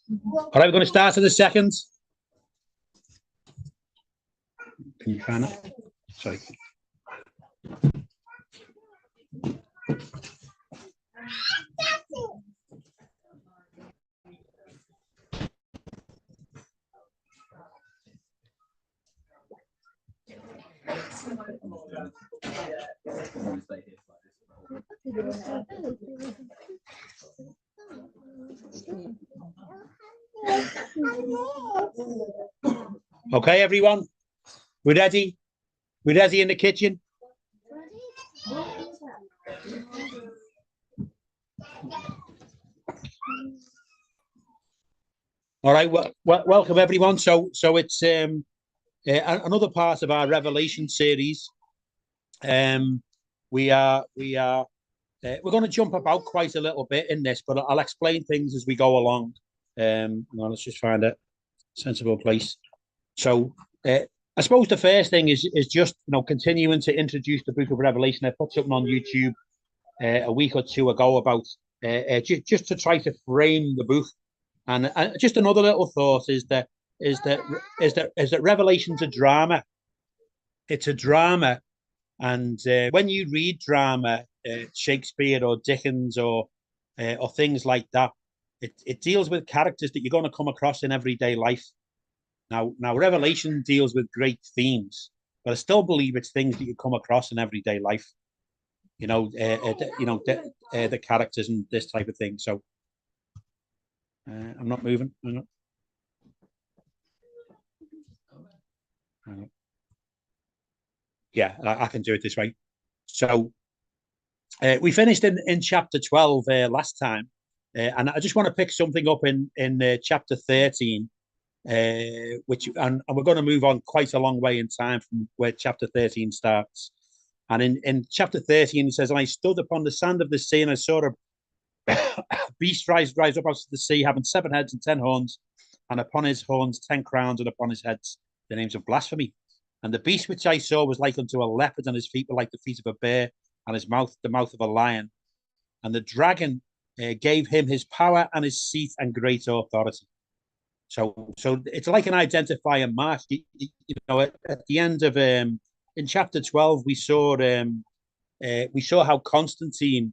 All right, we're going to start in a second. Can you find it? Sorry. Okay, everyone, we're ready. We're ready in the kitchen. All right, well, welcome everyone. So it's another part of our Revelation series. We're going to jump about quite a little bit in this, but I'll explain things as we go along. Let's just find a sensible place. So I suppose the first thing is just continuing to introduce the Book of Revelation. I put something on YouTube a week or two ago about just to try to frame the book. And just another little thought is that Revelation's a drama. It's a drama, and when you read drama, Shakespeare or Dickens or things like that, it deals with characters that you're going to come across in everyday life. Now, Revelation deals with great themes, but I still believe it's things that you come across in everyday life. The characters and this type of thing. So. I'm not moving. Yeah, I can do it this way. So we finished in chapter 12 last time, and I just want to pick something up in chapter 13, which and we're going to move on quite a long way in time from where chapter 13 starts. And in chapter 13, it says, "And I stood upon the sand of the sea, and I saw a beast rise up out of the sea, having 7 heads and 10 horns, and upon his horns 10 crowns, and upon his heads the names of blasphemy. And the beast which I saw was like unto a leopard, and his feet were like the feet of a bear, and his mouth the mouth of a lion. And the dragon gave him his power and his seat and great authority." So it's like an identifier mark. At the end of in chapter 12, we saw how Constantine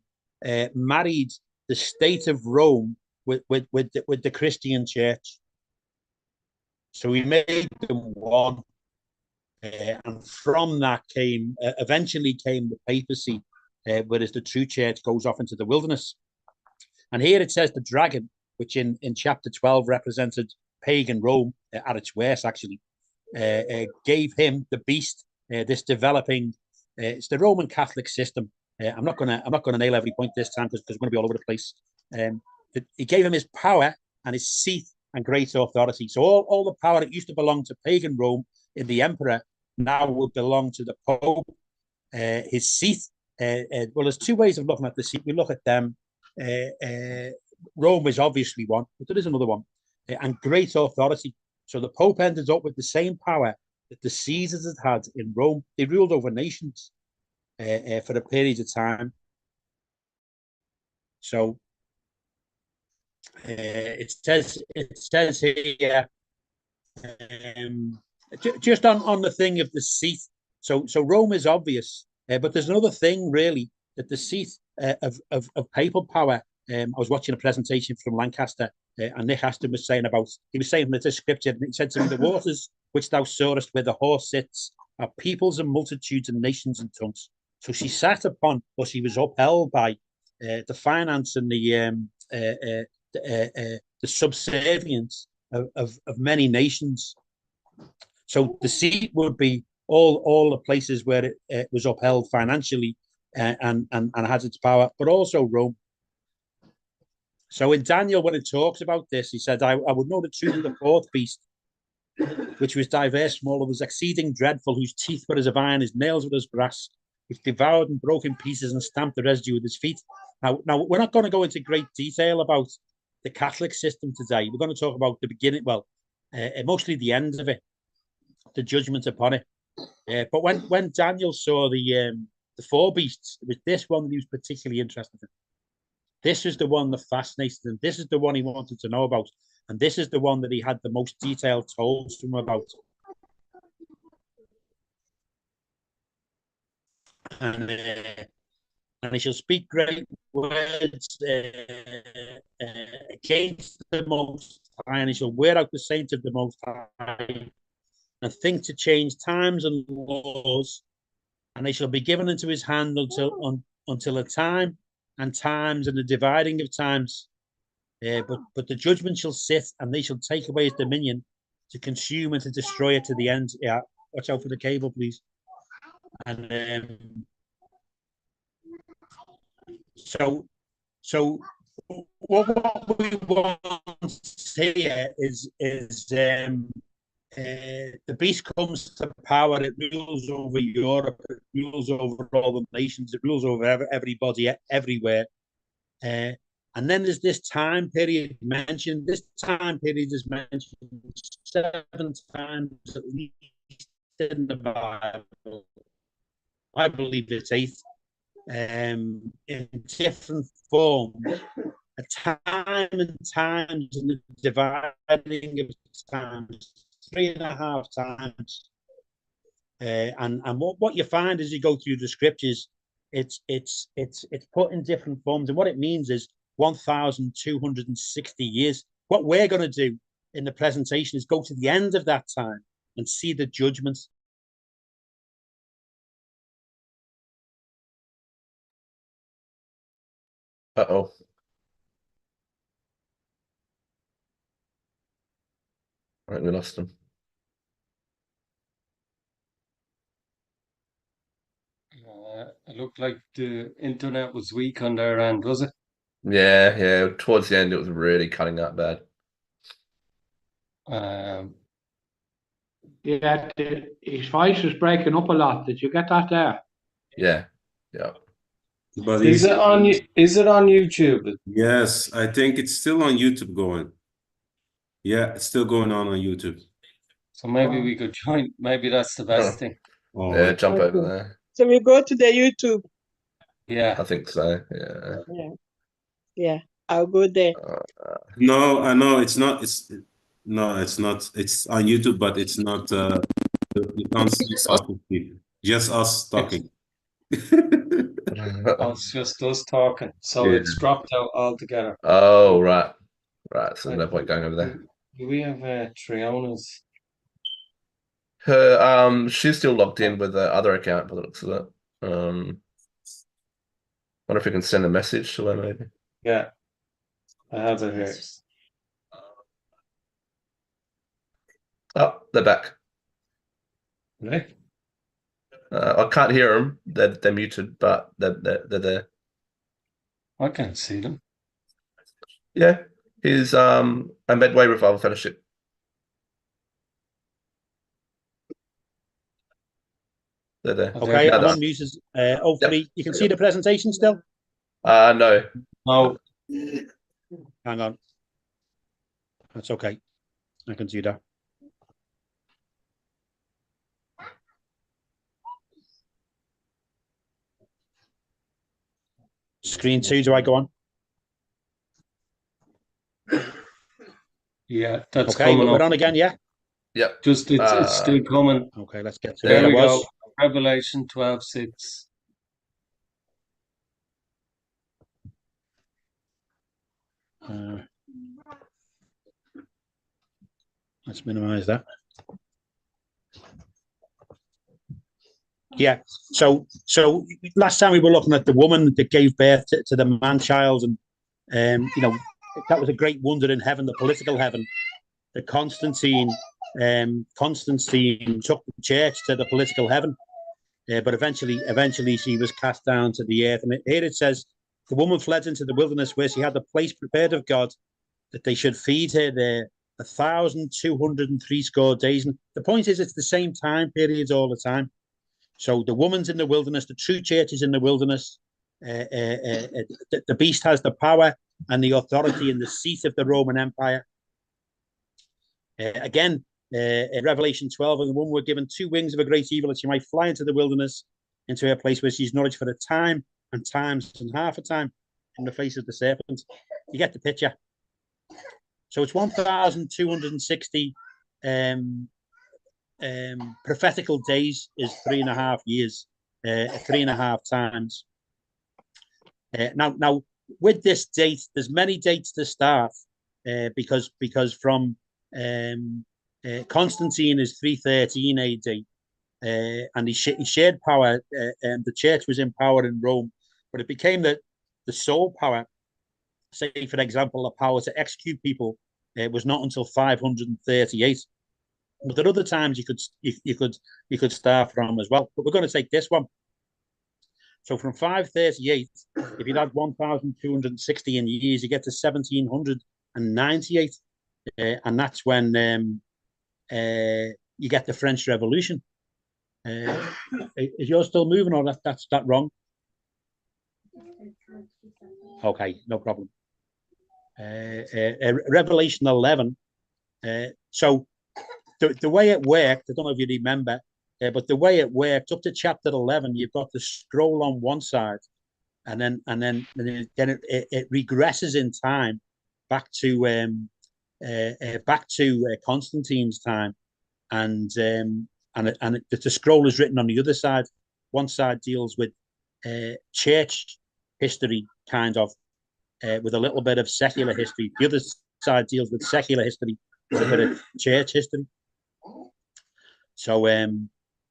married the state of Rome with the Christian church. So he made them one, and from that eventually came the papacy, whereas the true church goes off into the wilderness. And here it says the dragon, which in chapter 12 represented pagan Rome at its worst, actually, gave him the beast, this developing. It's the Roman Catholic system. I'm not gonna nail every point this time because we're going to be all over the place. He gave him his power and his seat and great authority. So all the power that used to belong to pagan Rome in the emperor now will belong to the Pope. His seat. Well, there's two ways of looking at the seat. We look at them. Rome is obviously one, but there is another one, and great authority. So the Pope ended up with the same power that the Caesars had in Rome. They ruled over nations for a period of time. So it says here, just on the thing of the seat. So Rome is obvious, but there's another thing really, that the seat of papal power. I was watching a presentation from Lancaster, and Nick Aston was saying from the scripture, and he said to me, "The waters which thou sawest where the horse sits are peoples and multitudes and nations and tongues." So she sat upon, or she was upheld by the finance and the subservience of many nations. So the seat would be all the places where it was upheld financially and has its power, but also Rome. So in Daniel, when it talks about this, he said, I would know the truth of the fourth beast, which was diverse from all others, exceeding dreadful, whose teeth were as of iron, his nails were as brass, which devoured and broke in pieces and stamped the residue with his feet. Now we're not going to go into great detail about the Catholic system today. We're going to talk about the beginning, mostly the end of it, the judgment upon it. But when Daniel saw the 4 beasts, it was this one that he was particularly interested in. This is the one that fascinated him. This is the one he wanted to know about. And this is the one that he had the most detail told to him about. And he shall speak great words against the Most High, and he shall wear out the saints of the Most High, and think to change times and laws, and they shall be given into his hand until a time and times and the dividing of times. But the judgment shall sit, and they shall take away his dominion to consume and to destroy it to the end. Yeah, watch out for the cable, please. And so what we want here is the beast comes to power. It rules over Europe. It rules over all the nations. It rules over everybody everywhere. And then there's this time period mentioned. This time period is mentioned 7 times at least in the Bible. I believe it's 8. In different forms, a time and times, and the dividing of times, 3.5 times. And what you find as you go through the scriptures, it's put in different forms, and what it means is 1,260 years. What we're going to do in the presentation is go to the end of that time and see the judgment. Uh-oh. Right, we lost him. It looked like the internet was weak on their end, was it? Yeah. Towards the end, it was really cutting out bad. Yeah, his voice was breaking up a lot. Did you get that there? Yeah. But Is it on YouTube? Yes, I think it's still on YouTube going. Yeah, it's still going on YouTube. So maybe we could join. Maybe that's the best thing. Oh, Yeah, jump over there. So we go to the YouTube. Yeah. I think so. Yeah. I'll go there. no, I know it's not. It's not. It's on YouTube, but it's not. You can't see talking people. Just us talking. Oh, it's just us talking. So Yeah. it's dropped out altogether. Oh, right. So there's no point going over there. Do we have Triona's? She's still logged in with the other account by the looks of it. Wonder if we can send a message to her, maybe. Yeah, I have it here. Oh, they're back. Right? I can't hear them. They're muted, but they're there. I can't see them. Yeah, he's a Medway Revival Fellowship. They're there. Okay, no, I'm on mute. Hopefully, Yep. you can see the presentation still. No. No. Hang on. That's okay. I can see that. Screen 2, do I go on? Yeah, that's okay. coming We're up. on again, yeah? Yep. Just it's still coming. Okay, let's get to there. There We was. go. Revelation 12:6. Let's minimize that. Yeah. So last time we were looking at the woman that gave birth to the man-child, and that was a great wonder in heaven, the political heaven. That Constantine took the church to the political heaven, but eventually she was cast down to the earth. And here it says, the woman fled into the wilderness where she had the place prepared of God, that they should feed her there 1,260 days. And the point is, it's the same time periods all the time. So the woman's in the wilderness, the true church is in the wilderness. The beast has the power and the authority in the seat of the Roman Empire. Again, in Revelation 12, and the woman were given 2 wings of a great evil, that she might fly into the wilderness, into a place where she's nourished for a time and times and half a time in the face of the serpent. You get the picture. So it's 1,260 prophetical days is 3.5 years, 3.5 times. Now with this date, there's many dates to start because from Constantine is 313 AD, and he shared power, and the church was in power in Rome, but it became the sole power. Say, for example, the power to execute people was not until 538. But at other times you could start from as well. But we're going to take this one. So from 538, if you add 1,260 in years, you get to 1,798, and that's when you get the French Revolution. Is yours still moving, or that's that wrong? Okay, no problem. Revelation 11. So the way it worked, I don't know if you remember, but the way it worked up to chapter 11, you've got the scroll on one side, and then it regresses in time back to Constantine's time, and the scroll is written on the other side. One side deals with church history, kind of, with a little bit of secular history. The other side deals with secular history with a bit of church history. So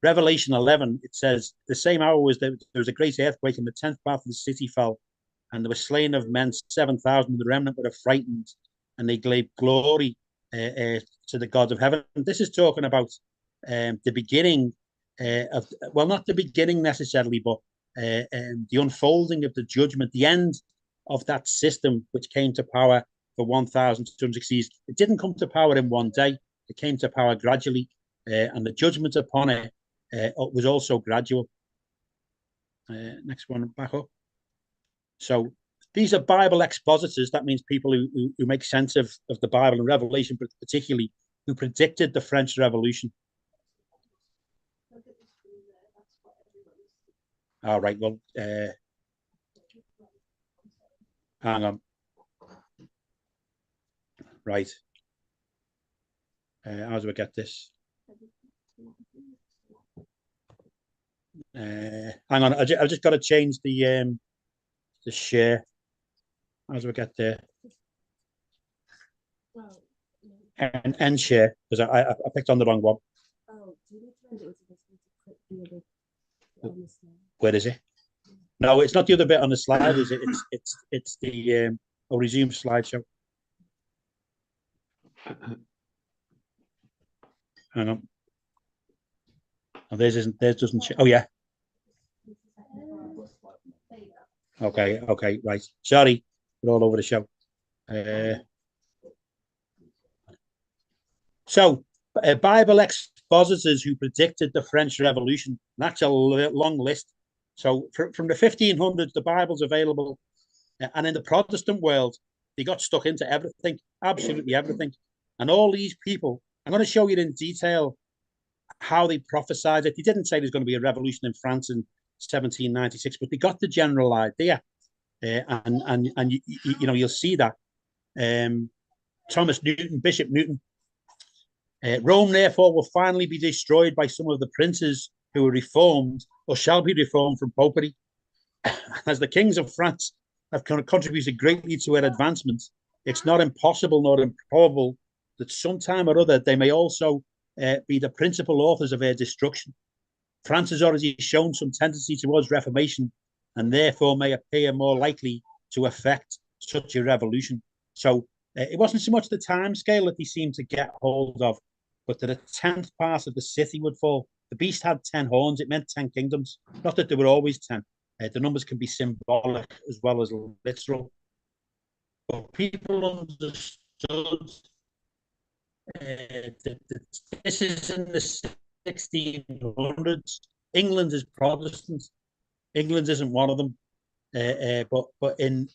Revelation 11, it says, the same hour was there was a great earthquake, and the 10th part of the city fell, and there were slain of men 7,000. The remnant were frightened, and they gave glory to the God of heaven. And this is talking about the beginning of, well, not the beginning necessarily, but the unfolding of the judgment, the end of that system which came to power for 1,260 years. It didn't come to power in one day. It came to power gradually, and the judgment upon it was also gradual. Next one, back up. So these are Bible expositors. That means people who make sense of the Bible and Revelation, but particularly who predicted the French Revolution. All right, well, hang on. Right. How do I get this? Hang on, I've just got to change the share. How do I get there? And share, because I picked on the wrong one. Where is it? No, it's not the other bit on the slide, is it? It's the I'll resume slideshow. Hang on. Oh, theirs doesn't show. Oh yeah. Okay, right. Sorry, we're all over the show. So, Bible expositors who predicted the French Revolution. That's a long list. So, from the 1500s, the Bible's available, and in the Protestant world, they got stuck into everything, absolutely everything. And all these people, I'm going to show you in detail how they prophesied it. They didn't say there's going to be a revolution in France in 1796, but they got the general idea, and you know, you'll see that. Thomas Newton, Bishop Newton. Rome, therefore, will finally be destroyed by some of the princes who are reformed or shall be reformed from popery. As the kings of France have contributed greatly to her advancement, it's not impossible nor improbable that sometime or other they may also be the principal authors of her destruction. France has already shown some tendency towards reformation, and therefore may appear more likely to effect such a revolution. So it wasn't so much the time scale that they seemed to get hold of, but that a 10th part of the city would fall. The beast had 10 horns. It meant 10 kingdoms. Not that there were always 10. The numbers can be symbolic as well as literal. But people understood that this is in the 1600s. England is Protestant. England isn't one of them. But in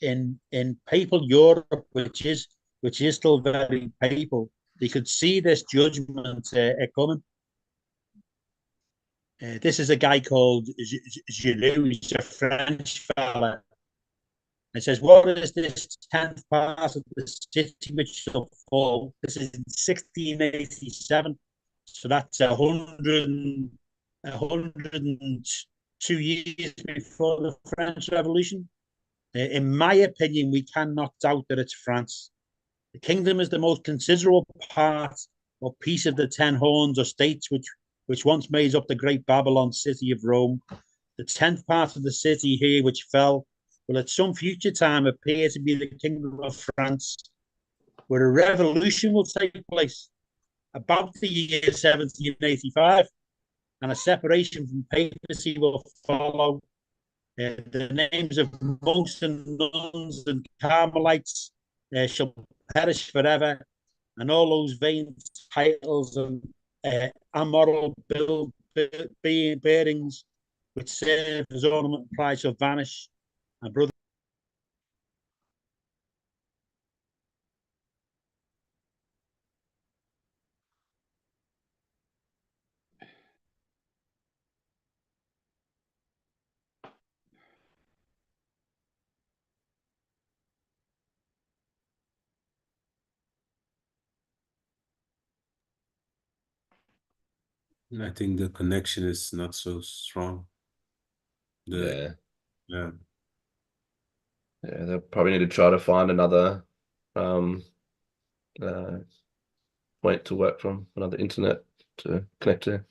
papal Europe, which is still very papal, they could see this judgment coming. This is a guy called Gilou. He's a French fella. It says, what is this 10th part of the city which shall fall? This is in 1687. So that's 102 years before the French Revolution. In my opinion, we cannot doubt that it's France. The kingdom is the most considerable part or piece of the 10 horns or states which once made up the great Babylon city of Rome. The 10th part of the city here which fell will at some future time appear to be the kingdom of France, where a revolution will take place about the year 1785, and a separation from papacy will follow. The names of monks and nuns and Carmelites shall perish forever, and all those vain titles and amoral bearings which serve as ornament and pride shall vanish. And brother, I think the connection is not so strong. Yeah. Yeah. Yeah, they'll probably need to try to find another uh, point to work from, another internet to connect to.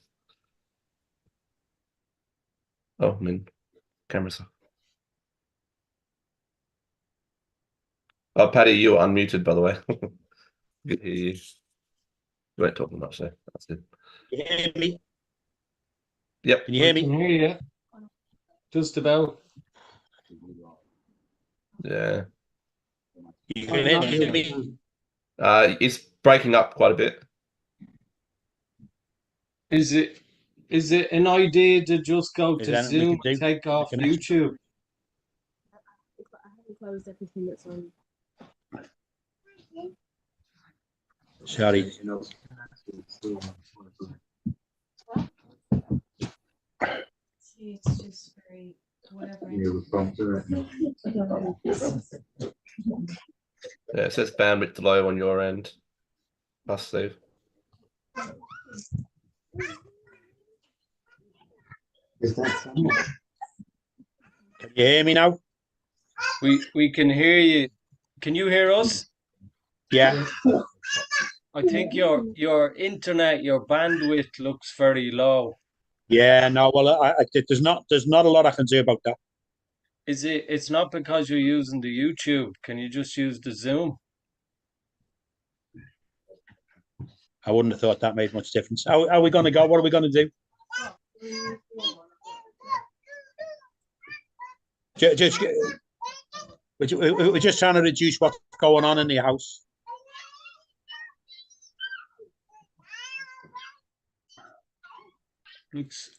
Oh, I mean, camera's off. Oh, Paddy, you were unmuted, by the way. Good to hear you. You weren't talking much, so that's good. can you hear me? Yep. Can you hear I can me? hear you. Just about. Yeah. You can hear me? It's breaking up quite a bit. Is it an idea to just go Is to there anything we Zoom could and do? take off Connection? YouTube? I haven't closed everything that's on. Sorry. It's just very whatever. Yeah, it says bandwidth low on your end. Plus, Steve. Can you hear me now? We can hear you. Can you hear us? Yeah. I think your internet, your bandwidth looks very low. Yeah. No. Well, there's not a lot I can do about that. It's not because you're using the YouTube. Can you just use the Zoom? I wouldn't have thought that made much difference. How are we going to go? What are we going to do? Just, we're just trying to reduce what's going on in the house.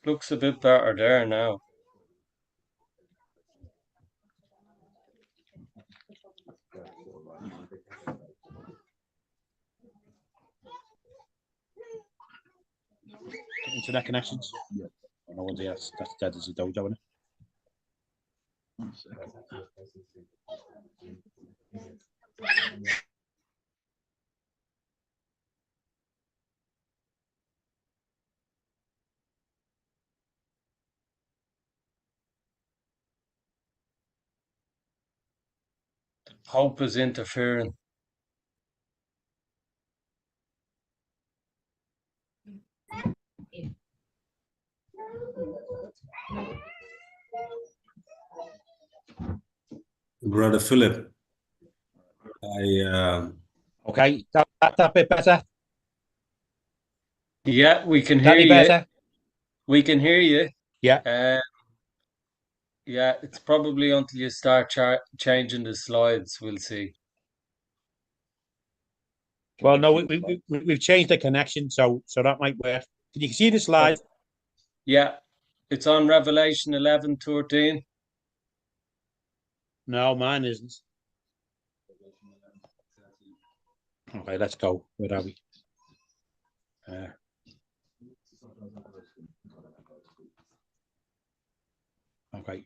Looks a bit better there now. Internet connections. No one's here. That's dead as a dojo, isn't it? Hope is interfering. Brother Philip, Okay, that bit better. Yeah, we can That hear be you. better. We can hear you. Yeah. Yeah, it's probably until you start changing the slides. We'll see. Well, no, we've changed the connection, so that might work. Can you see the slide? Yeah, it's on Revelation 11:13. No, mine isn't. Okay, let's go. Where are we? Okay.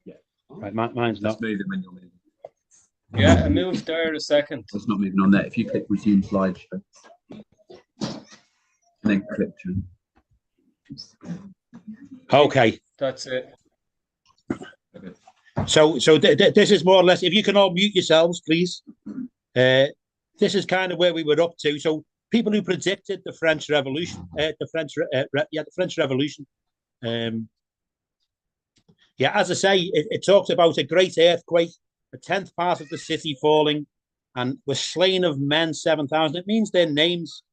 Yeah. Right, mine's That's not. moving when you're moving. Yeah, I moved there a second. It's not moving on there. If you click resume slideshow and then click to Okay. That's it. So this is more or less. If you can all mute yourselves, please. This is kind of where we were up to. So people who predicted the French Revolution, the French Revolution. As I say, it talks about a great earthquake, a 10th part of the city falling, and was slain of men 7,000. It means their names.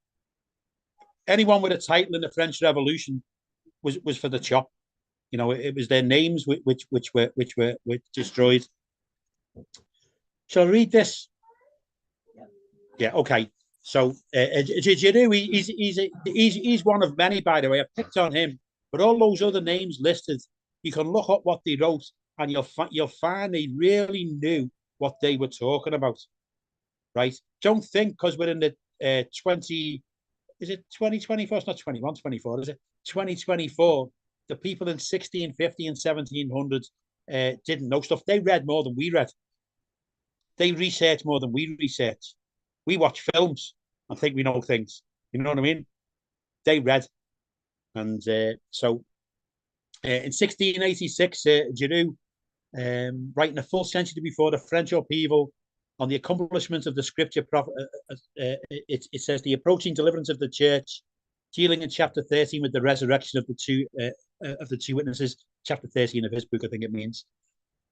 Anyone with a title in the French Revolution was for the chop. You know, it was their names which were destroyed. Shall I read this? Yeah. Okay. So Giroux, he's one of many, by the way. I picked on him, but all those other names listed, you can look up what they wrote, and you'll find they really knew what they were talking about. Right? Don't think because we're in the 2024? It's not 21, 24, is it? 2024. The people in 1650 and 1700 didn't know stuff. They read more than we read. They researched more than we researched. We watch films and think we know things. You know what I mean? They read. And so in 1686, Giroux, writing a full century before the French upheaval on the accomplishments of the scripture prophet, it says the approaching deliverance of the church, dealing in chapter 13 with the resurrection of the two witnesses, chapter 13 of his book, I think it means.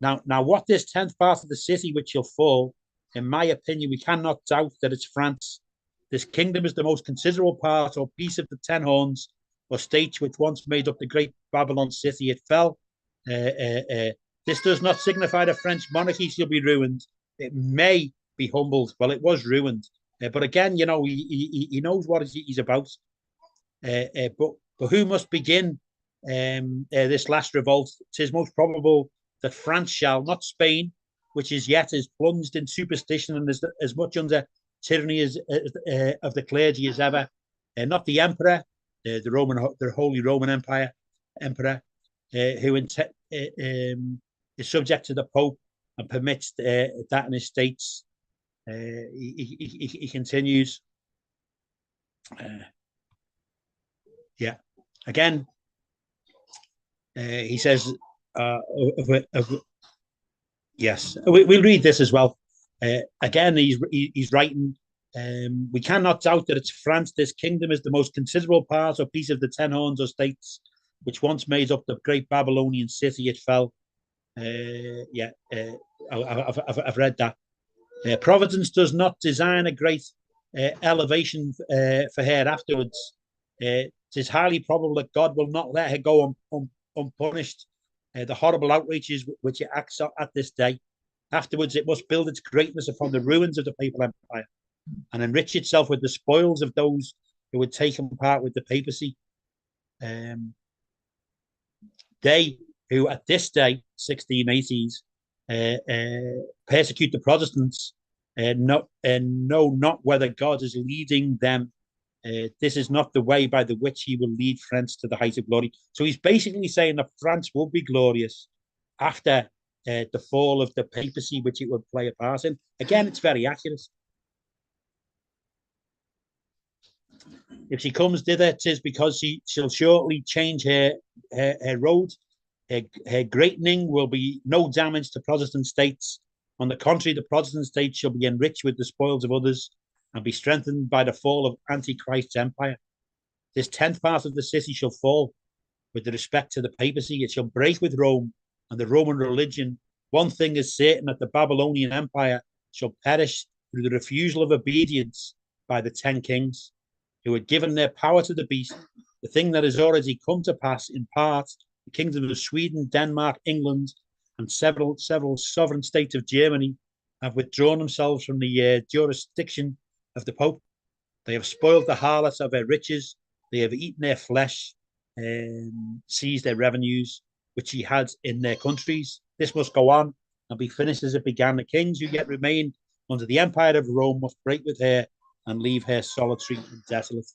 Now, what this 10th part of the city which shall fall, in my opinion, we cannot doubt that it's France. This kingdom is the most considerable part or piece of the 10 horns or states which once made up the great Babylon city. It fell. This does not signify the French monarchy shall be ruined. It may be humbled. Well, it was ruined. But again, you know, he knows what he's about. But who must begin this last revolt? 'Tis most probable that France shall, not Spain, which is yet is plunged in superstition and is as much under tyranny as of the clergy as ever. Not the emperor, the Holy Roman Emperor, who is subject to the Pope and permits that in his states. He continues. Again, he says, yes, we'll read this as well. Again, he's writing, we cannot doubt that it's France. This kingdom is the most considerable part or piece of the 10 horns or states, which once made up the great Babylonian city. It fell. I've read that. Providence does not design a great elevation for her afterwards. It is highly probable that God will not let her go unpunished. The horrible outrages which it acts at this day. Afterwards, it must build its greatness upon the ruins of the papal empire and enrich itself with the spoils of those who had taken part with the papacy. They who at this day, 1680s, persecute the Protestants, know not whether God is leading them. This is not the way by the which he will lead France to the height of glory. So he's basically saying that France will be glorious after the fall of the papacy, which it would play a part in. Again, it's very accurate. If she comes thither, 'tis because she'll shortly change her road. Her greatening will be no damage to Protestant states. On the contrary, the Protestant states shall be enriched with the spoils of others and be strengthened by the fall of Antichrist's empire. This 10th part of the city shall fall with respect to the papacy. It shall break with Rome and the Roman religion. One thing is certain, that the Babylonian empire shall perish through the refusal of obedience by the 10 kings who had given their power to the beast. The thing that has already come to pass in part, the kingdoms of Sweden, Denmark, England, and several sovereign states of Germany have withdrawn themselves from the jurisdiction of the Pope. They have spoiled the harlots of their riches. They have eaten their flesh, seized their revenues, which he had in their countries. This must go on and be finished as it began. The kings who yet remain under the empire of Rome must break with her and leave her solitary and desolate.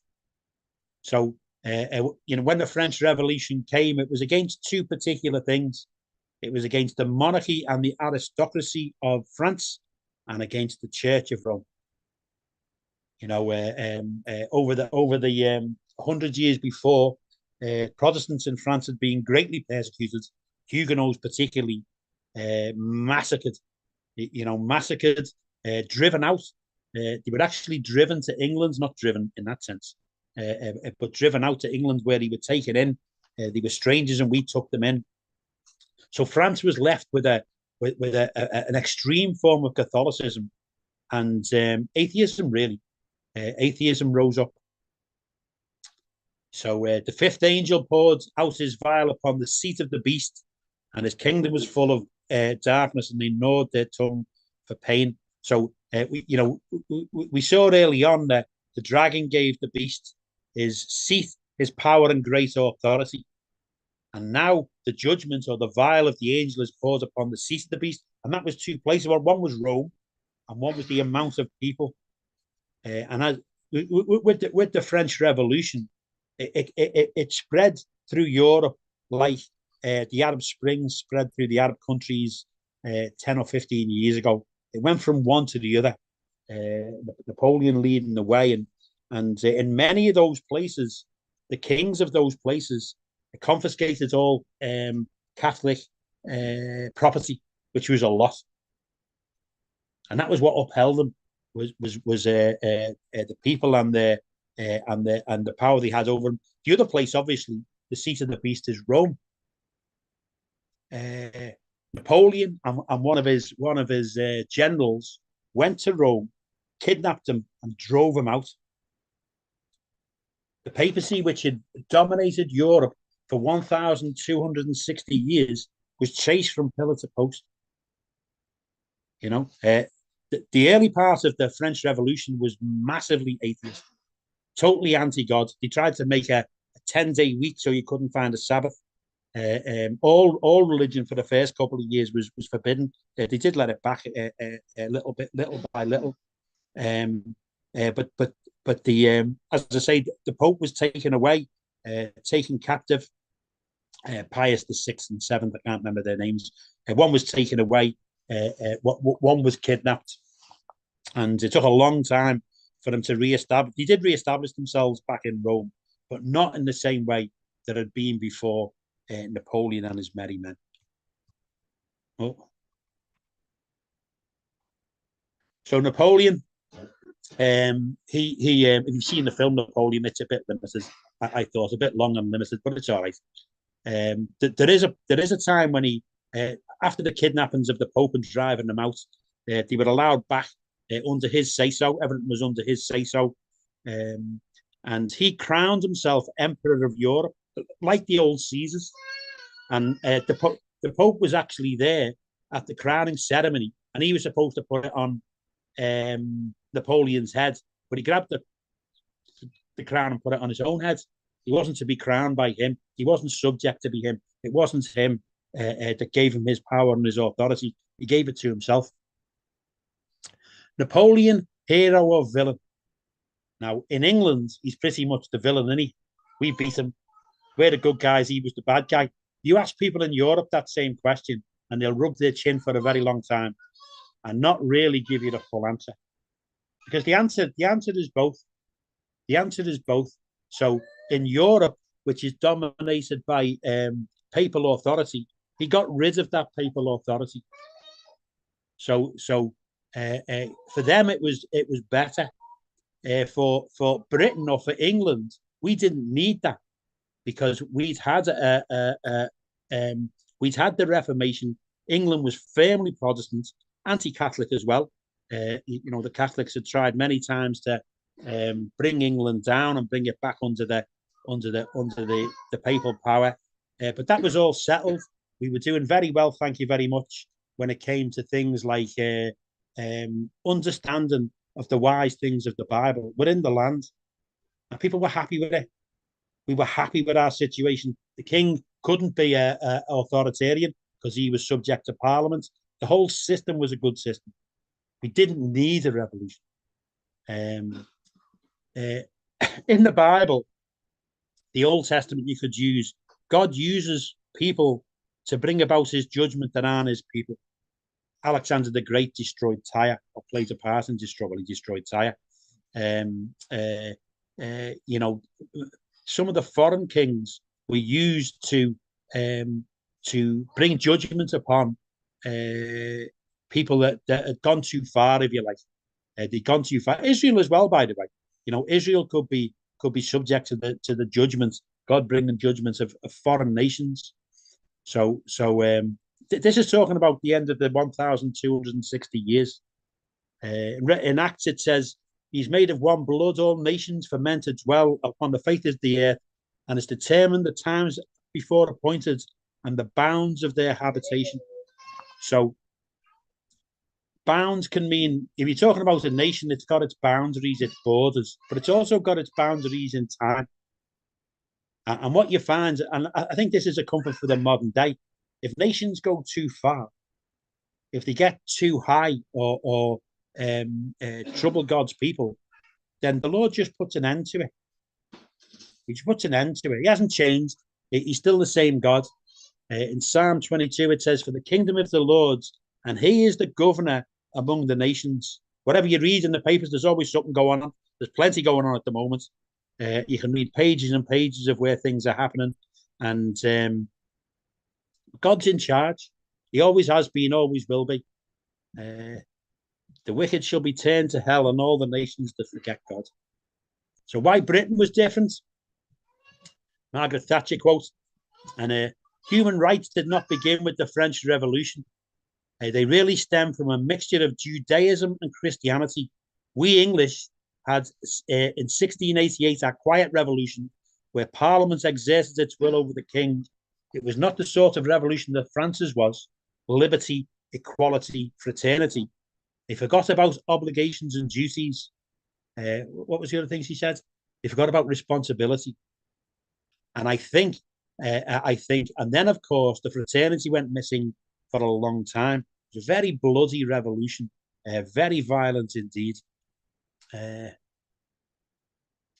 So, when the French Revolution came, it was against two particular things. It was against the monarchy and the aristocracy of France and against the Church of Rome. You know, over the 100 years before, Protestants in France had been greatly persecuted, Huguenots particularly massacred, massacred, driven out. They were actually driven to England, not driven in that sense, but driven out to England where they were taken in. They were strangers and we took them in. So France was left with an extreme form of Catholicism and atheism, really. Atheism rose up. So the fifth angel poured out his vial upon the seat of the beast, and his kingdom was full of darkness, and they gnawed their tongue for pain. So we saw early on that the dragon gave the beast his seat, his power, and great authority. And now the judgment or the vial of the angel is poured upon the seat of the beast, and that was two places. One was Rome, and one was the amount of people. And as with the French Revolution, it spread through Europe like the Arab Spring spread through the Arab countries 10 or 15 years ago. It went from one to the other. Napoleon leading the way, and in many of those places, the kings of those places confiscated all Catholic property, which was a lot, and that was what upheld them. Was the people and the power they had over them. The other place, obviously, the seat of the beast is Rome. Napoleon and one of his generals went to Rome, kidnapped him, and drove him out. The papacy, which had dominated Europe for 1,260 years, was chased from pillar to post. You know, the early part of the French Revolution was massively atheist, totally anti-God. They tried to make a 10-day week so you couldn't find a Sabbath. All religion for the first couple of years was forbidden. They did let it back a little by little. But the as I say, the Pope was taken away, taken captive. Pius the Sixth and Seventh, I can't remember their names. One was taken away. One was kidnapped, and it took a long time for them to reestablish. They did reestablish themselves back in Rome, but not in the same way that had been before Napoleon and his merry men. Oh. So Napoleon, he if you've seen the film Napoleon, it's a bit limited. I thought a bit long and limited, but it's all right. There is a time when he, after the kidnappings of the Pope and driving them out, they were allowed back under his say-so. Everything was under his say-so. And he crowned himself Emperor of Europe, like the old Caesars. And the Pope was actually there at the crowning ceremony, and he was supposed to put it on Napoleon's head, but he grabbed the crown and put it on his own head. He wasn't to be crowned by him. He wasn't subject to be him. It wasn't him that gave him his power and his authority. He gave it to himself. Napoleon, hero or villain? Now, in England, he's pretty much the villain, isn't he? We beat him. We're the good guys. He was the bad guy. You ask people in Europe that same question, and they'll rub their chin for a very long time and not really give you the full answer. Because the answer is both. The answer is both. So in Europe, which is dominated by papal authority, he got rid of that papal authority. So for them, it was better. For Britain or for England, we didn't need that because we'd had the Reformation. England was firmly Protestant, anti-Catholic as well. The Catholics had tried many times to bring England down and bring it back under the papal power, but that was all settled. We were doing very well, thank you very much, when it came to things like understanding of the wise things of the Bible. We're in the land, and people were happy with it. We were happy with our situation. The king couldn't be a authoritarian because he was subject to Parliament. The whole system was a good system. We didn't need a revolution. In the Bible, the Old Testament, you could use, God uses people to bring about his judgment on his people. Alexander the Great destroyed Tyre, or played a part in destroying. He destroyed Tyre. You know, some of the foreign kings were used to bring judgment upon people that had gone too far, if you like. They'd gone too far. Israel as well, by the way. You know, Israel could be subject to the judgments, God bringing judgments of foreign nations. So this is talking about the end of the 1,260 years. In Acts it says, "He's made of one blood all nations for men to dwell upon the face of the earth, and has determined the times before appointed and the bounds of their habitation." So bounds can mean, if you're talking about a nation, it's got its boundaries, its borders, but it's also got its boundaries in time. And what you find, and I think this is a comfort for the modern day, if nations go too far, if they get too high or trouble God's people, then the Lord just puts an end to it. He just puts an end to it. He hasn't changed. He's still the same God. In Psalm 22, it says, "For the kingdom of the Lord's, and he is the governor among the nations." Whatever you read in the papers, there's always something going on. There's plenty going on at the moment. You can read pages and pages of where things are happening. And God's in charge. He always has been, always will be. The wicked shall be turned to hell, and all the nations that forget God. So why Britain was different? Margaret Thatcher quote, and human rights did not begin with the French Revolution. They really stem from a mixture of Judaism and Christianity. We English had, in 1688, our quiet revolution, where Parliament exerted its will over the king. It was not the sort of revolution that France's was: liberty, equality, fraternity. They forgot about obligations and duties. What was the other thing she said? They forgot about responsibility. And I think, and then of course the fraternity went missing for a long time. It was a very bloody revolution, very violent indeed.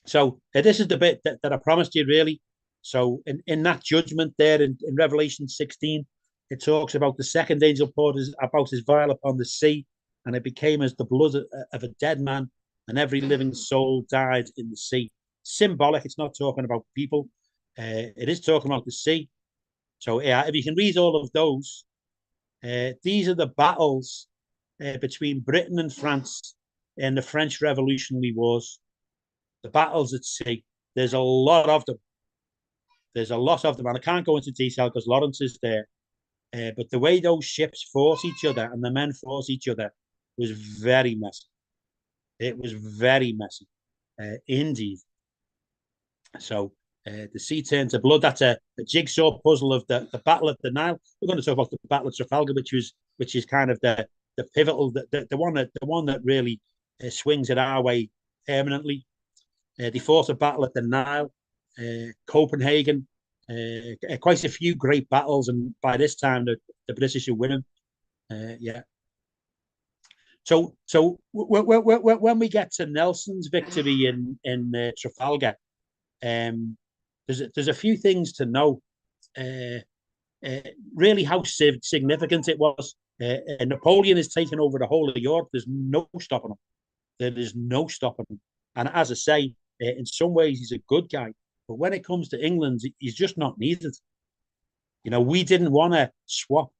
So this is the bit that I promised you, really. So in that judgment there in Revelation 16, it talks about the second angel poured about his vial upon the sea, and it became as the blood of a dead man, and every living soul died in the sea. Symbolic. It's not talking about people. It is talking about the sea. So if you can read all of those, these are the battles between Britain and France in the French Revolutionary Wars. The battles at sea. There's a lot of them. There's a lot of them, and I can't go into detail because Lawrence is there. But the way those ships fought each other and the men fought each other was very messy. It was very messy, indeed. So the sea turned to blood. That's a jigsaw puzzle of the Battle of the Nile. We're going to talk about the Battle of Trafalgar, which is kind of the pivotal, the one that really swings it our way permanently. They fought a battle at the Nile, Copenhagen, quite a few great battles, and by this time the British are winning. Yeah. So when we get to Nelson's victory in Trafalgar, there's a few things to know. Really, how significant it was. Napoleon has taken over the whole of Europe. There's no stopping him. There is no stopping him. And as I say, in some ways he's a good guy, but when it comes to England, he's just not needed. You know, we didn't want to swap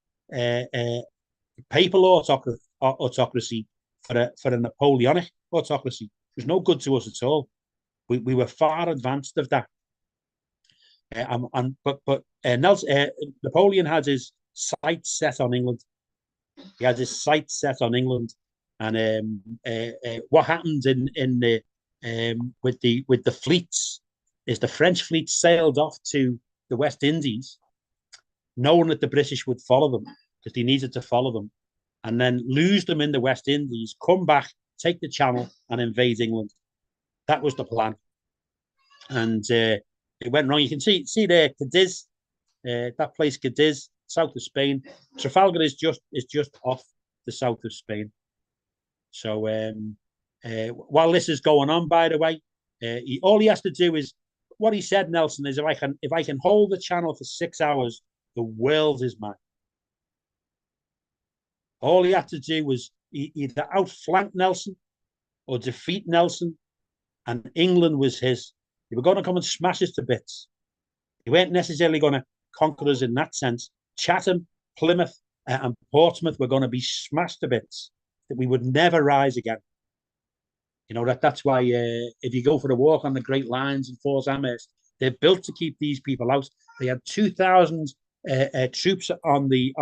papal autocracy for a Napoleonic autocracy. It was no good to us at all. We were far advanced of that. But Napoleon had his sights set on England. He had his sights set on England, and what happened with the fleets is the French fleet sailed off to the West Indies, knowing that the British would follow them because they needed to follow them, and then lose them in the West Indies, come back, take the Channel, and invade England. That was the plan, and it went wrong. You can see there Cadiz, that place Cadiz, south of Spain. Trafalgar is just off the south of Spain. So while this is going on, by the way, all he has to do is what he said, Nelson, is if I can hold the Channel for 6 hours the world is mine. All he had to do was either outflank Nelson or defeat Nelson, and England was his. They were going to come and smash us to bits. They weren't necessarily going to conquer us in that sense. Chatham, Plymouth, and Portsmouth were going to be smashed to bits, that we would never rise again. You know, that's why if you go for a walk on the Great Lines in Fort Amherst, they're built to keep these people out. They had 2,000 troops on the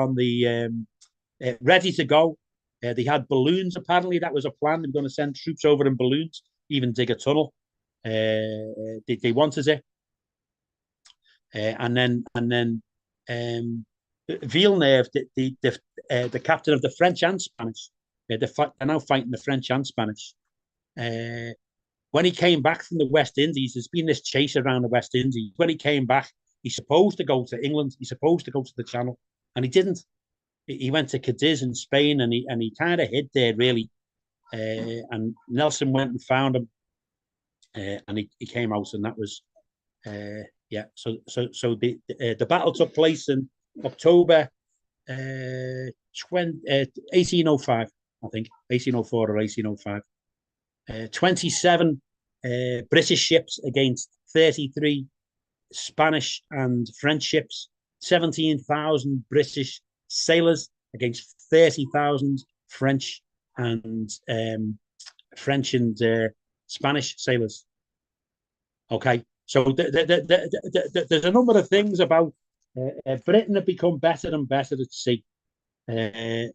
ready to go. They had balloons. Apparently, that was a plan. They were going to send troops over in balloons, even dig a tunnel. They wanted it, and then Villeneuve, the captain of the French and Spanish, they're now fighting the French and Spanish. When he came back from the West Indies, there's been this chase around the West Indies. When he came back, he's supposed to go to England. He's supposed to go to the Channel, and he didn't. He went to Cadiz in Spain, and he kind of hid there, really. And Nelson went and found him, and he came out, and that was yeah. So the battle took place in October 1805, I think, 1804 or 1805. 27 British ships against 33 Spanish and French ships, 17,000 British sailors against 30,000 French and Spanish sailors. Okay, so there's a number of things about Britain have become better and better at sea. They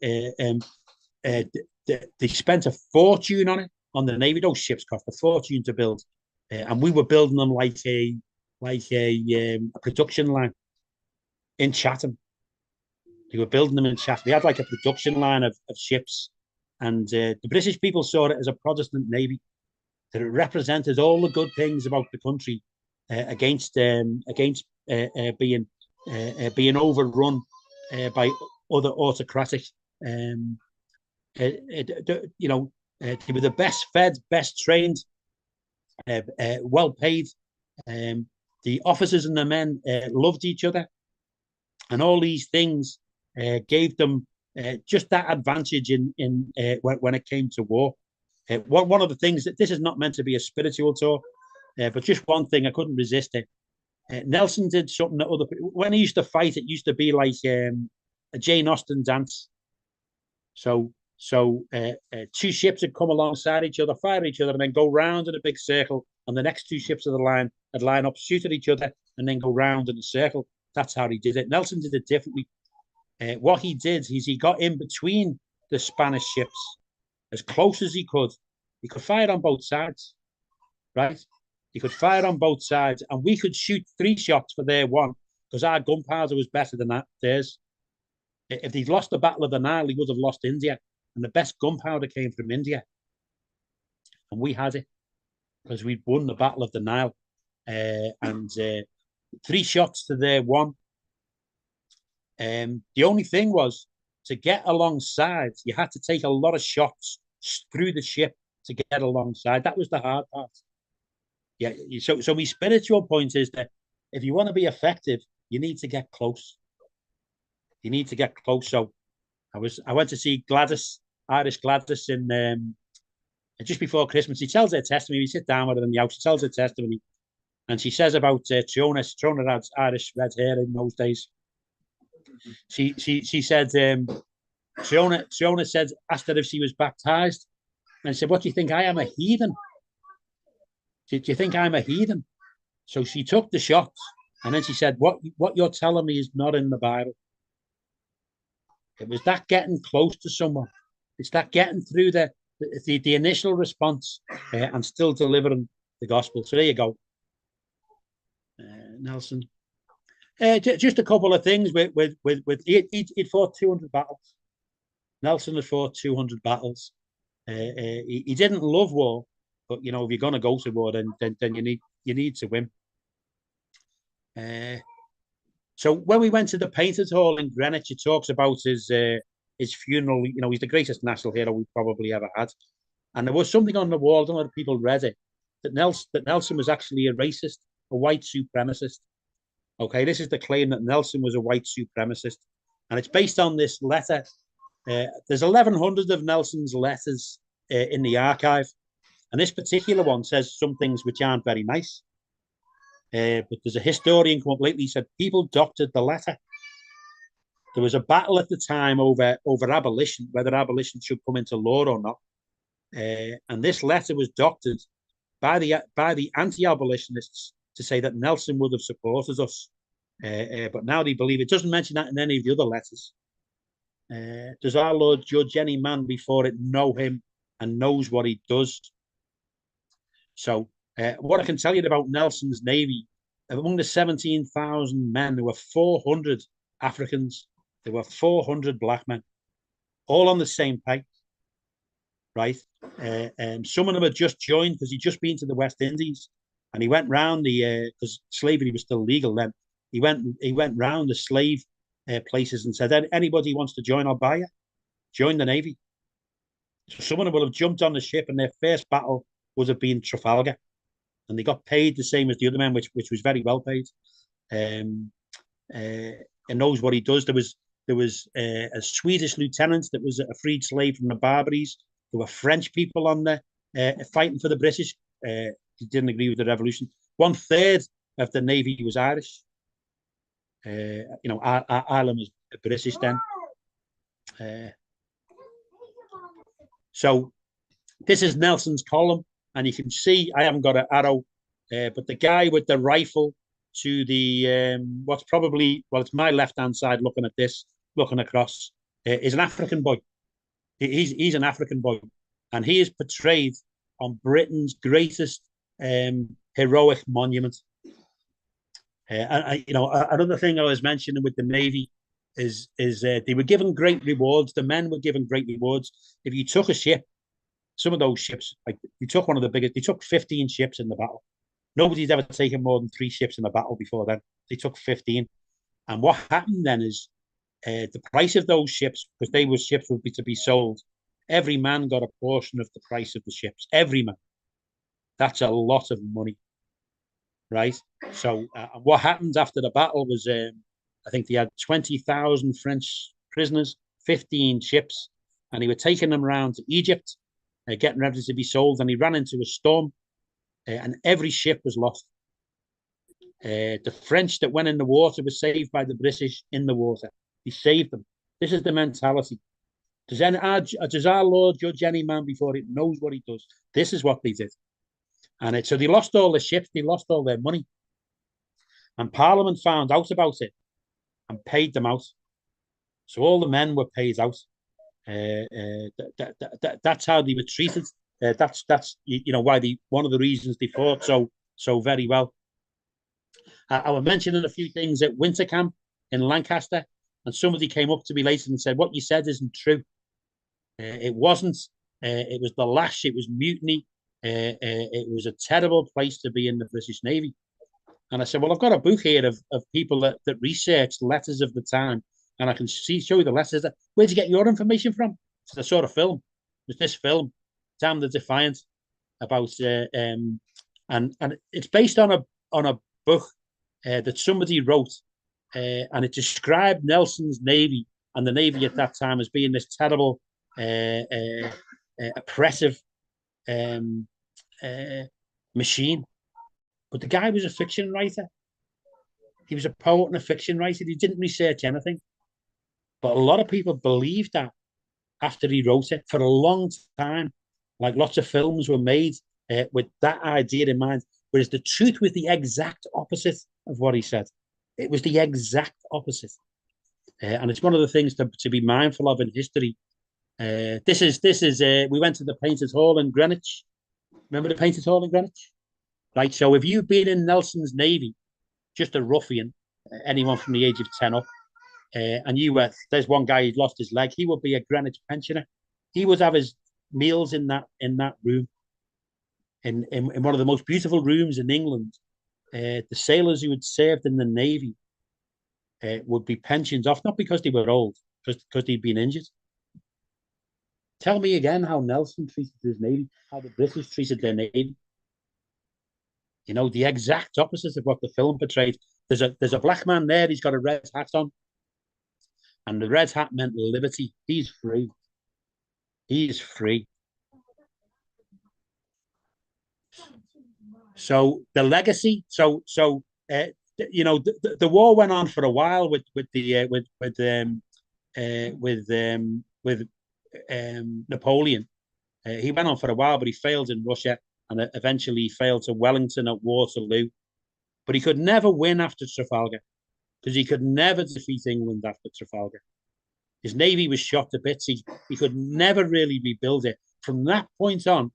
spent a fortune on the Navy. Those ships cost a fortune to build, and we were building them like a production line in Chatham. They were building them in Chatham. They had like a production line of ships, and the British people saw it as a Protestant Navy, that it represented all the good things about the country against being overrun by other autocratic. You know, they were the best fed, best trained, well paid. The officers and the men loved each other, and all these things gave them just that advantage in when it came to war. One of the things that this is not meant to be a spiritual talk, but just one thing I couldn't resist it. Nelson did something that other people, when he used to fight, it used to be like a Jane Austen dance. So two ships would come alongside each other, fire each other, and then go round in a big circle. And the next two ships of the line would line up, shoot at each other, and then go round in a circle. That's how he did it. Nelson did it differently. What he did is he got in between the Spanish ships as close as he could. He could fire on both sides, right? He could fire on both sides, and we could shoot 3 shots for their 1 because our gunpowder was better than theirs. If they'd lost the Battle of the Nile, he would have lost India, and the best gunpowder came from India, and we had it because we'd won the Battle of the Nile. And 3 shots to their 1. The only thing was, to get alongside, you had to take a lot of shots through the ship to get alongside. That was the hard part. Yeah. So my spiritual point is that if you want to be effective, you need to get close. You need to get close. So I went to see Gladys, Irish Gladys, in just before Christmas. She tells her testimony. We sit down with her in the house. She tells her testimony, and she says about Trona. Trona had Irish red hair in those days. She said Trona said, asked her if she was baptized, and said, "What do you think? I am a heathen? Do you think I'm a heathen?" So she took the shots, and then she said, "What you're telling me is not in the Bible." It was that getting close to someone. It's that getting through the initial response and still delivering the gospel. So there you go, Nelson. Just a couple of things with he fought 200 battles. Nelson had fought 200 battles. He didn't love war, but you know, if you're going to go to war, then you need to win. So when we went to the Painters Hall in Greenwich, it talks about his funeral. You know, he's the greatest national hero we probably ever had. And there was something on the wall, I don't know if people read it, that Nelson was actually a racist, a white supremacist. Okay, this is the claim that Nelson was a white supremacist, and it's based on this letter. There's 1,100 of Nelson's letters in the archive, and this particular one says some things which aren't very nice. But there's a historian come up lately said people doctored the letter. There was a battle at the time over abolition, whether abolition should come into law or not. And this letter was doctored by the anti-abolitionists to say that Nelson would have supported us. But now they believe it. Doesn't mention that in any of the other letters. Does our Lord judge any man before it know him and knows what he does? So what I can tell you about Nelson's Navy, among the 17,000 men, there were 400 Africans. There were 400 black men, all on the same pay, right? Some of them had just joined because he'd just been to the West Indies, and he went round because slavery was still legal then. He went round the slave places and said, anybody wants to join, I'll buy you. Join the Navy. So some of them will have jumped on the ship, and their first battle would have been Trafalgar, and they got paid the same as the other men, which was very well paid. And knows what he does. There was a Swedish lieutenant that was a freed slave from the Barbaries. There were French people on there fighting for the British. He didn't agree with the revolution. 1/3 of the Navy was Irish. Ireland was British then. So this is Nelson's column, and you can see I haven't got an arrow, but the guy with the rifle to the it's my left-hand side looking at this, looking across, is an African boy. He's an African boy, and he is portrayed on Britain's greatest heroic monument. Another thing I was mentioning with the Navy is they were given great rewards. The men were given great rewards. If you took a ship, some of those ships, like you took one of the biggest, they took 15 ships in the battle. Nobody's ever taken more than 3 ships in a battle before then. They took 15. And what happened then is the price of those ships, because they were ships would be to be sold, every man got a portion of the price of the ships. Every man. That's a lot of money, right? So what happened after the battle was, I think they had 20,000 French prisoners, 15 ships, and he were taking them around to Egypt, getting ready to be sold, and he ran into a storm, and every ship was lost. The French that went in the water were saved by the British in the water. He saved them. This is the mentality. Does our Lord judge any man before he knows what he does? This is what they did. And so they lost all the ships, they lost all their money. And Parliament found out about it and paid them out. So all the men were paid out. That's how they were treated. That's why one of the reasons they fought so very well. I was mentioning a few things at winter camp in Lancaster, and somebody came up to me later and said, "What you said isn't true." It wasn't. It was the lash. It was mutiny. It was a terrible place to be in the British Navy. And I said, "Well, I've got a book here of people that researched letters of the time, and I can show you the letters. Where'd you get your information from?" So I saw a film. It was this film, Damn the Defiant, about and it's based on a book that somebody wrote, and it described Nelson's Navy and the Navy at that time as being this terrible, oppressive machine. But the guy was a fiction writer. He was a poet and a fiction writer. He didn't research anything. But a lot of people believed that after he wrote it for a long time. Like lots of films were made with that idea in mind. Whereas the truth was the exact opposite of what he said. It was the exact opposite. And it's one of the things to be mindful of in history. This is we went to the Painted Hall in Greenwich. Remember the Painted Hall in Greenwich? Right. So if you've been in Nelson's Navy, just a ruffian, anyone from the age of 10 up, and there's one guy who'd lost his leg, he would be a Greenwich pensioner. He would have his meals in that room, in one of the most beautiful rooms in England. The sailors who had served in the Navy would be pensioned off, not because they were old, because they'd been injured. Tell me again how Nelson treated his Navy, how the British treated their Navy. The exact opposite of what the film portrayed. there's a black man there. He's got a red hat on, and the red hat meant liberty. He's free. He is free. So the legacy. You know, the war went on for a while with Napoleon. He went on for a while, but he failed in Russia, and eventually he failed to Wellington at Waterloo. But he could never win after Trafalgar, because he could never defeat England after Trafalgar. His navy was shot to bits. He could never really rebuild it. From that point on,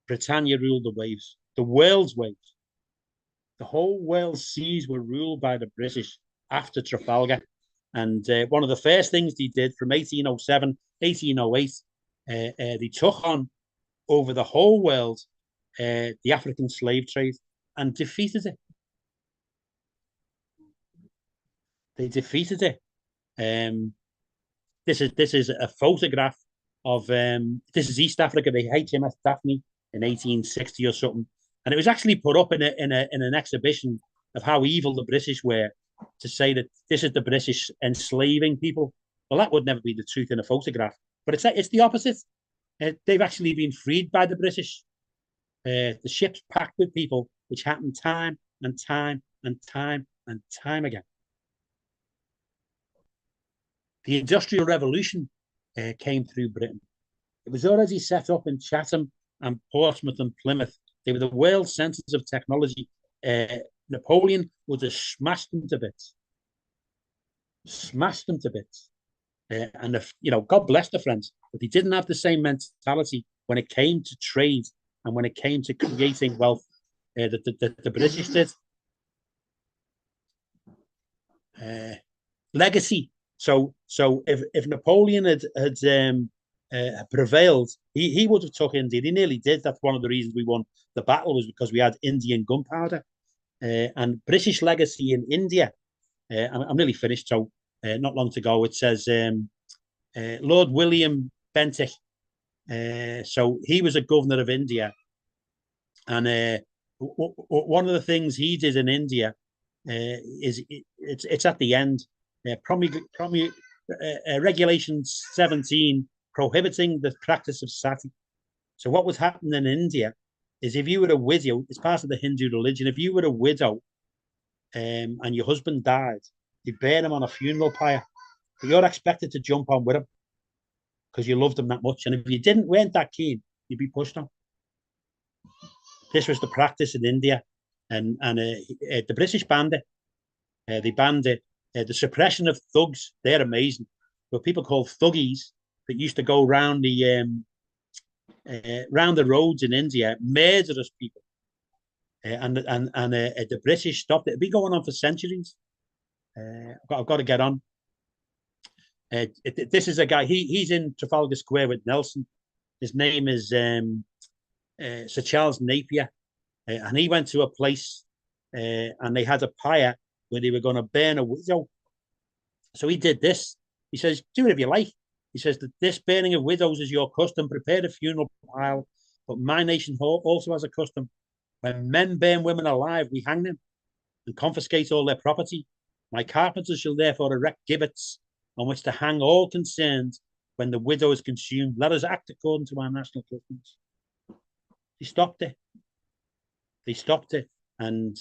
Britannia ruled the waves, the world's waves. The whole world's seas were ruled by the British after Trafalgar. And one of the first things they did from 1807, 1808, they took on over the whole world the African slave trade and defeated it. They defeated it. This is a photograph of this is East Africa, the HMS Daphne in 1860 or something, and it was actually put up in an exhibition of how evil the British were, to say that this is the British enslaving people. Well, that would never be the truth in a photograph, but it's the opposite. They've actually been freed by the British. The ships packed with people, which happened time and time and time and time again. The Industrial Revolution came through Britain. It was already set up in Chatham and Portsmouth and Plymouth. They were the world centres of technology. Napoleon would have smashed them to bits. Smashed them to bits. And if, you know, God bless the French, but they didn't have the same mentality when it came to trade and when it came to creating wealth that the British did. Legacy. So if Napoleon had prevailed, he would have took India. He nearly did. That's one of the reasons we won the battle, was because we had Indian gunpowder. And British legacy in India. I'm nearly finished, so not long to go. It says Lord William Bentinck. So he was a governor of India, and one of the things he did in India is it's at the end. Regulation 17 prohibiting the practice of sati. So what was happening in India is, if you were a widow, it's part of the Hindu religion. If you were a widow and your husband died, you burn him on a funeral pyre, but you're expected to jump on with him because you loved him that much. And if you weren't that keen, you'd be pushed on. This was the practice in India, and the British banned it. They banned it. The suppression of thugs, they're amazing. There were people called thuggies that used to go round the roads in India, murderous people. And the British stopped it. It's been going on for centuries. I've got to get on. This is a guy. He's in Trafalgar Square with Nelson. His name is Sir Charles Napier, and he went to a place and they had a pyre where they were going to burn a widow. So he did this. He says, "Do it if you like." He says that this burning of widows is your custom. Prepare the funeral pile, but my nation also has a custom. When men burn women alive, we hang them and confiscate all their property. My carpenters shall therefore erect gibbets on which to hang all concerned when the widow is consumed. Let us act according to our national customs. He stopped it. They stopped it. And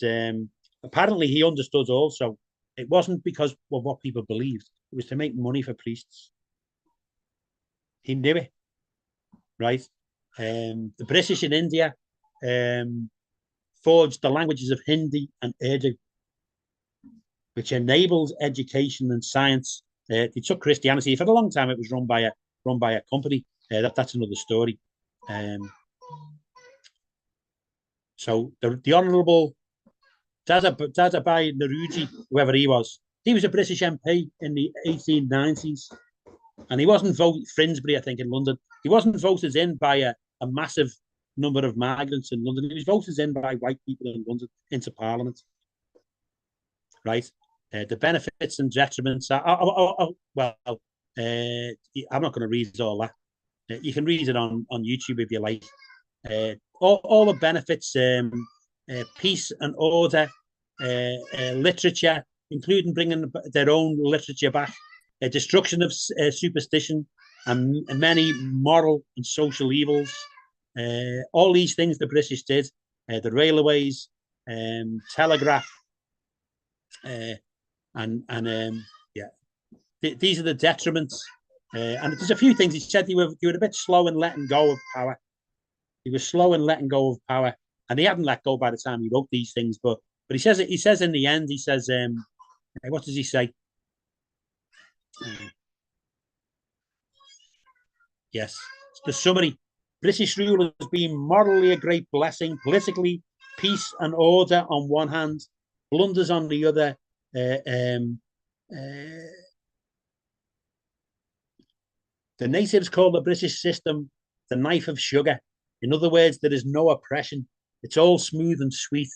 apparently he understood also, it wasn't because of what people believed. It was to make money for priests. He knew it, right? The British in India forged the languages of Hindi and Urdu, which enabled education and science. They took Christianity. For a long time, it was run by a company. That's another story. So the Honourable Dadabhai Naoroji, whoever he was a British MP in the 1890s, and he wasn't voted, Finsbury, I think, in London. He wasn't voted in by a massive number of migrants in London. He was voted in by white people in London into Parliament. Right? The benefits and detriments are, I'm not going to read all that. You can read it on YouTube if you like. All the benefits, peace and order, literature, including bringing their own literature back, destruction of superstition, and many moral and social evils. All these things the British did, the railways, telegraph, and these are the detriments. And there's a few things he said. They were a bit slow in letting go of power. He was slow in letting go of power, and he hadn't let go by the time he wrote these things. But he says it. He says in the end, he says, what does he say? Yes, the summary. British rule has been morally a great blessing, politically peace and order on one hand, blunders on the other. The natives call the British system the knife of sugar. In other words, there is no oppression. It's all smooth and sweet,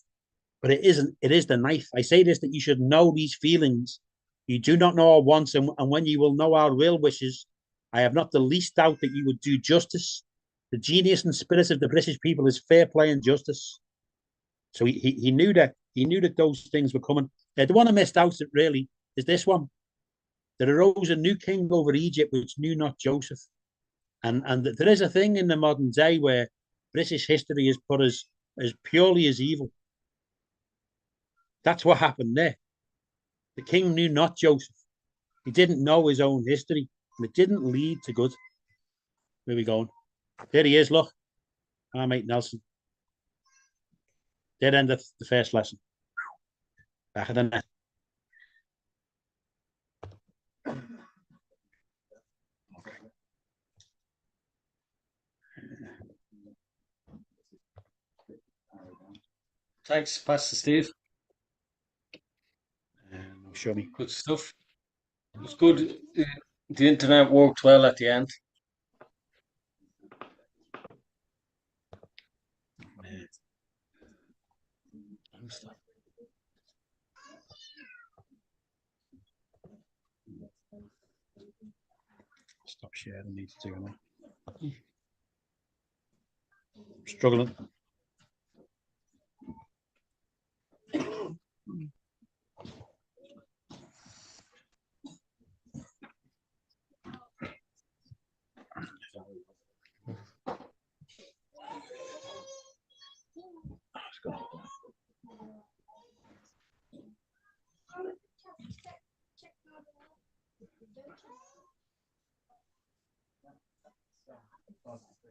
but it isn't. It is the knife. I say this that you should know these feelings. You do not know our wants, and when you will know our real wishes, I have not the least doubt that you would do justice. The genius and spirit of the British people is fair play and justice. So he knew that those things were coming. The one I missed out really is this one. There arose a new king over Egypt which knew not Joseph. And there is a thing in the modern day where British history is put as purely as evil. That's what happened there. The king knew not Joseph. He didn't know his own history, and it didn't lead to good. Where are we going? There he is, look. Our mate Nelson. Dead end of the first lesson. Back of the net. Thanks, Pastor Steve. Show me. Good stuff. It was good. The internet worked well at the end. Stop sharing. Need to do that. Struggling.